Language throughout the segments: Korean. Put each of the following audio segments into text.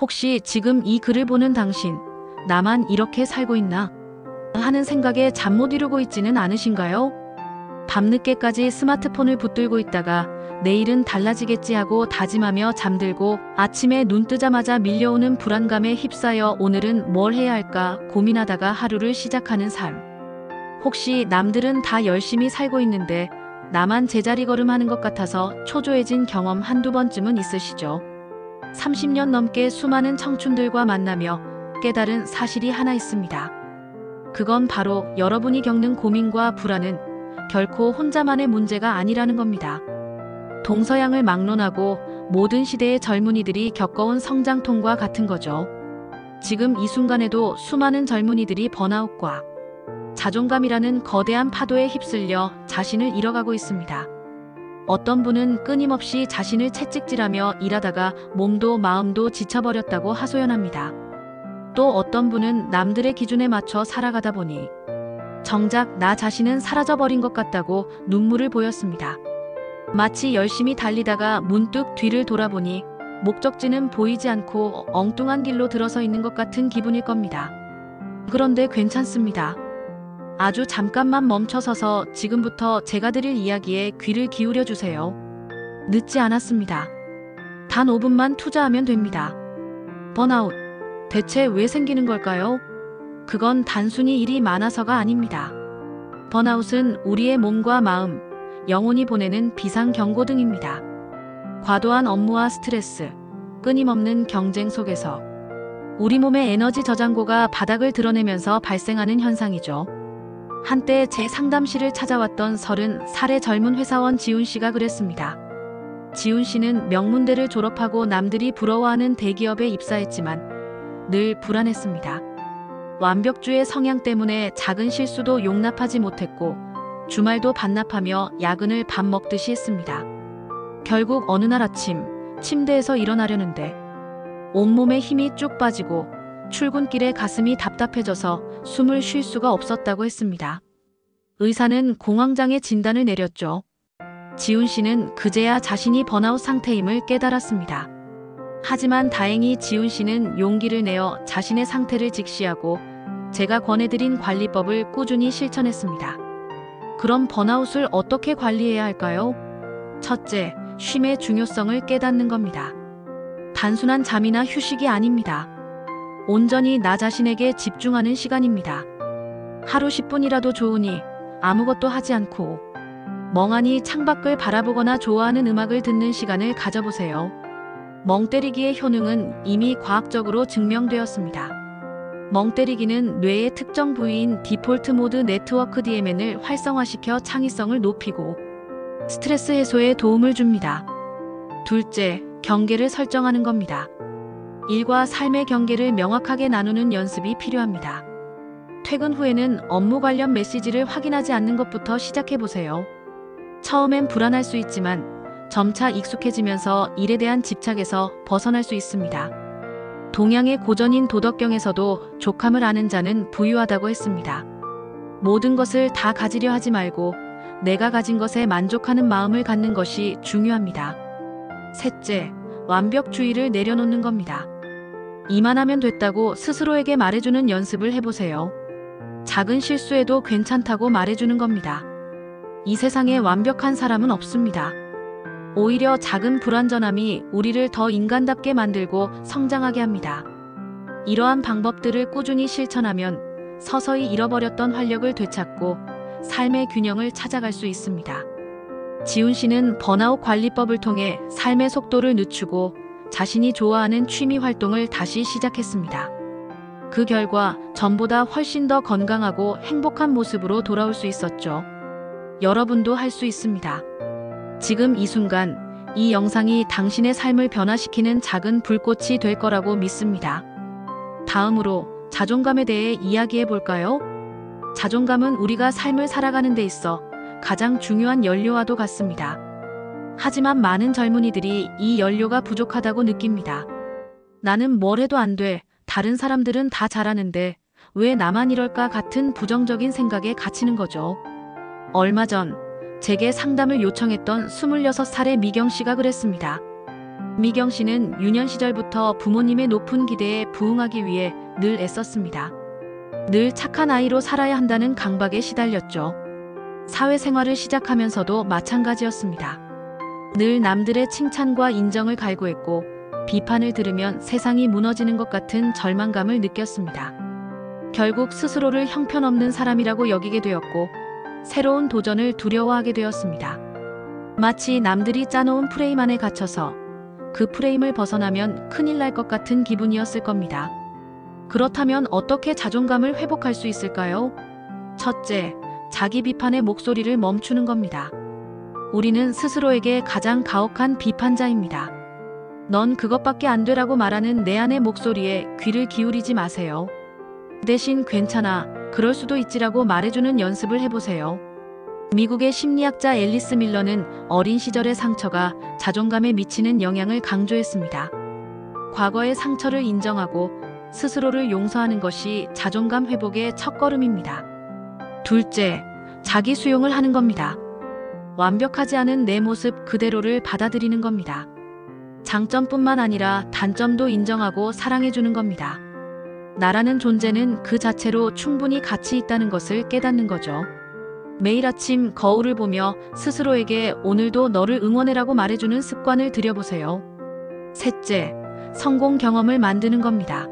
혹시 지금 이 글을 보는 당신, 나만 이렇게 살고 있나? 하는 생각에 잠 못 이루고 있지는 않으신가요? 밤늦게까지 스마트폰을 붙들고 있다가 내일은 달라지겠지 하고 다짐하며 잠들고 아침에 눈 뜨자마자 밀려오는 불안감에 휩싸여 오늘은 뭘 해야 할까 고민하다가 하루를 시작하는 삶. 혹시 남들은 다 열심히 살고 있는데 나만 제자리 걸음하는 것 같아서 초조해진 경험 한두 번쯤은 있으시죠? 30년 넘게 수많은 청춘들과 만나며 깨달은 사실이 하나 있습니다. 그건 바로 여러분이 겪는 고민과 불안은 결코 혼자만의 문제가 아니라는 겁니다. 동서양을 막론하고 모든 시대의 젊은이들이 겪어온 성장통과 같은 거죠. 지금 이 순간에도 수많은 젊은이들이 번아웃과 자존감이라는 거대한 파도에 휩쓸려 자신을 잃어가고 있습니다. 어떤 분은 끊임없이 자신을 채찍질하며 일하다가 몸도 마음도 지쳐버렸다고 하소연합니다. 또 어떤 분은 남들의 기준에 맞춰 살아가다 보니 정작 나 자신은 사라져버린 것 같다고 눈물을 보였습니다. 마치 열심히 달리다가 문득 뒤를 돌아보니 목적지는 보이지 않고 엉뚱한 길로 들어서 있는 것 같은 기분일 겁니다. 그런데 괜찮습니다. 아주 잠깐만 멈춰서서 지금부터 제가 드릴 이야기에 귀를 기울여 주세요. 늦지 않았습니다. 단 5분만 투자하면 됩니다. 번아웃, 대체 왜 생기는 걸까요? 그건 단순히 일이 많아서가 아닙니다. 번아웃은 우리의 몸과 마음, 영혼이 보내는 비상경고등입니다. 과도한 업무와 스트레스, 끊임없는 경쟁 속에서 우리 몸의 에너지 저장고가 바닥을 드러내면서 발생하는 현상이죠. 한때 제 상담실을 찾아왔던 30살의 젊은 회사원 지훈 씨가 그랬습니다. 지훈 씨는 명문대를 졸업하고 남들이 부러워하는 대기업에 입사했지만 늘 불안했습니다. 완벽주의 성향 때문에 작은 실수도 용납하지 못했고 주말도 반납하며 야근을 밥 먹듯이 했습니다. 결국 어느 날 아침 침대에서 일어나려는데 온몸에 힘이 쭉 빠지고 출근길에 가슴이 답답해져서 숨을 쉴 수가 없었다고 했습니다. 의사는 공황장애 진단을 내렸죠. 지훈 씨는 그제야 자신이 번아웃 상태임을 깨달았습니다. 하지만 다행히 지훈 씨는 용기를 내어 자신의 상태를 직시하고 제가 권해드린 관리법을 꾸준히 실천했습니다. 그럼 번아웃을 어떻게 관리해야 할까요? 첫째, 쉼의 중요성을 깨닫는 겁니다. 단순한 잠이나 휴식이 아닙니다. 온전히 나 자신에게 집중하는 시간입니다. 하루 10분이라도 좋으니 아무것도 하지 않고 멍하니 창밖을 바라보거나 좋아하는 음악을 듣는 시간을 가져보세요. 멍 때리기의 효능은 이미 과학적으로 증명되었습니다. 멍 때리기는 뇌의 특정 부위인 디폴트 모드 네트워크 DMN을 활성화시켜 창의성을 높이고 스트레스 해소에 도움을 줍니다. 둘째, 경계를 설정하는 겁니다. 일과 삶의 경계를 명확하게 나누는 연습이 필요합니다. 퇴근 후에는 업무 관련 메시지를 확인하지 않는 것부터 시작해보세요. 처음엔 불안할 수 있지만 점차 익숙해지면서 일에 대한 집착에서 벗어날 수 있습니다. 동양의 고전인 도덕경에서도 족함을 아는 자는 부유하다고 했습니다. 모든 것을 다 가지려 하지 말고 내가 가진 것에 만족하는 마음을 갖는 것이 중요합니다. 셋째, 완벽주의를 내려놓는 겁니다. 이만하면 됐다고 스스로에게 말해주는 연습을 해보세요. 작은 실수에도 괜찮다고 말해주는 겁니다. 이 세상에 완벽한 사람은 없습니다. 오히려 작은 불완전함이 우리를 더 인간답게 만들고 성장하게 합니다. 이러한 방법들을 꾸준히 실천하면 서서히 잃어버렸던 활력을 되찾고 삶의 균형을 찾아갈 수 있습니다. 지훈 씨는 번아웃 관리법을 통해 삶의 속도를 늦추고 자신이 좋아하는 취미 활동을 다시 시작했습니다. 그 결과 전보다 훨씬 더 건강하고 행복한 모습으로 돌아올 수 있었죠. 여러분도 할 수 있습니다. 지금 이 순간 이 영상이 당신의 삶을 변화시키는 작은 불꽃이 될 거라고 믿습니다. 다음으로 자존감에 대해 이야기해 볼까요? 자존감은 우리가 삶을 살아가는 데 있어 가장 중요한 연료와도 같습니다. 하지만 많은 젊은이들이 이 연료가 부족하다고 느낍니다. 나는 뭘 해도 안 돼. 다른 사람들은 다 잘하는데 왜 나만 이럴까 같은 부정적인 생각에 갇히는 거죠. 얼마 전 제게 상담을 요청했던 26살의 미경 씨가 그랬습니다. 미경 씨는 유년 시절부터 부모님의 높은 기대에 부응하기 위해 늘 애썼습니다. 늘 착한 아이로 살아야 한다는 강박에 시달렸죠. 사회생활을 시작하면서도 마찬가지였습니다. 늘 남들의 칭찬과 인정을 갈구했고 비판을 들으면 세상이 무너지는 것 같은 절망감을 느꼈습니다. 결국 스스로를 형편없는 사람이라고 여기게 되었고 새로운 도전을 두려워하게 되었습니다. 마치 남들이 짜놓은 프레임 안에 갇혀서 그 프레임을 벗어나면 큰일 날 것 같은 기분이었을 겁니다. 그렇다면 어떻게 자존감을 회복할 수 있을까요? 첫째, 자기 비판의 목소리를 멈추는 겁니다. 우리는 스스로에게 가장 가혹한 비판자입니다. 넌 그것밖에 안 되라고 말하는 내 안의 목소리에 귀를 기울이지 마세요. 대신 괜찮아, 그럴 수도 있지라고 말해주는 연습을 해보세요. 미국의 심리학자 앨리스 밀러는 어린 시절의 상처가 자존감에 미치는 영향을 강조했습니다. 과거의 상처를 인정하고 스스로를 용서하는 것이 자존감 회복의 첫걸음입니다. 둘째, 자기 수용을 하는 겁니다. 완벽하지 않은 내 모습 그대로를 받아들이는 겁니다. 장점뿐만 아니라 단점도 인정하고 사랑해주는 겁니다. 나라는 존재는 그 자체로 충분히 가치 있다는 것을 깨닫는 거죠. 매일 아침 거울을 보며 스스로에게 오늘도 너를 응원해라고 말해주는 습관을 들여보세요. 셋째, 성공 경험을 만드는 겁니다.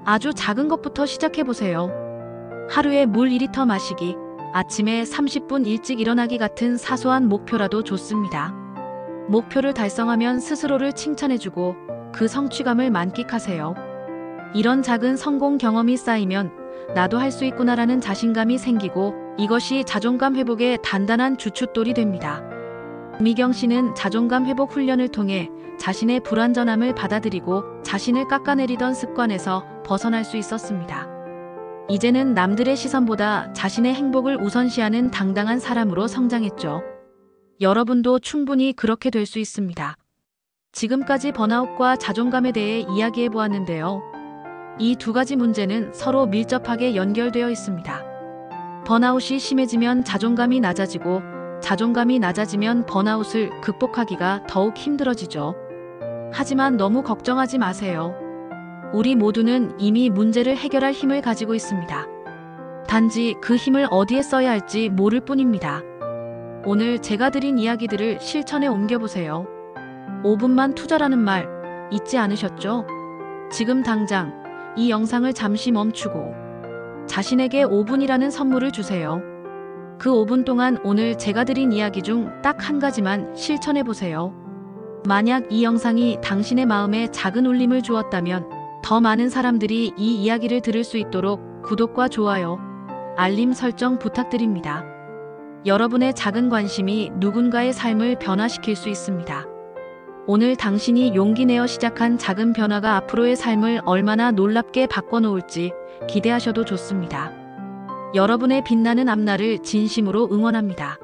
아주 작은 것부터 시작해보세요. 하루에 물 2리터 마시기, 아침에 30분 일찍 일어나기 같은 사소한 목표라도 좋습니다. 목표를 달성하면 스스로를 칭찬해주고 그 성취감을 만끽하세요. 이런 작은 성공 경험이 쌓이면 나도 할 수 있구나라는 자신감이 생기고 이것이 자존감 회복의 단단한 주춧돌이 됩니다. 미경 씨는 자존감 회복 훈련을 통해 자신의 불완전함을 받아들이고 자신을 깎아내리던 습관에서 벗어날 수 있었습니다. 이제는 남들의 시선보다 자신의 행복을 우선시하는 당당한 사람으로 성장했죠. 여러분도 충분히 그렇게 될 수 있습니다. 지금까지 번아웃과 자존감에 대해 이야기해 보았는데요. 이 두 가지 문제는 서로 밀접하게 연결되어 있습니다. 번아웃이 심해지면 자존감이 낮아지고 자존감이 낮아지면 번아웃을 극복하기가 더욱 힘들어지죠. 하지만 너무 걱정하지 마세요. 우리 모두는 이미 문제를 해결할 힘을 가지고 있습니다. 단지 그 힘을 어디에 써야 할지 모를 뿐입니다. 오늘 제가 드린 이야기들을 실천에 옮겨보세요. 5분만 투자라는 말 잊지 않으셨죠? 지금 당장 이 영상을 잠시 멈추고 자신에게 5분이라는 선물을 주세요. 그 5분 동안 오늘 제가 드린 이야기 중 딱 한 가지만 실천해 보세요. 만약 이 영상이 당신의 마음에 작은 울림을 주었다면 더 많은 사람들이 이 이야기를 들을 수 있도록 구독과 좋아요, 알림 설정 부탁드립니다. 여러분의 작은 관심이 누군가의 삶을 변화시킬 수 있습니다. 오늘 당신이 용기 내어 시작한 작은 변화가 앞으로의 삶을 얼마나 놀랍게 바꿔놓을지 기대하셔도 좋습니다. 여러분의 빛나는 앞날을 진심으로 응원합니다.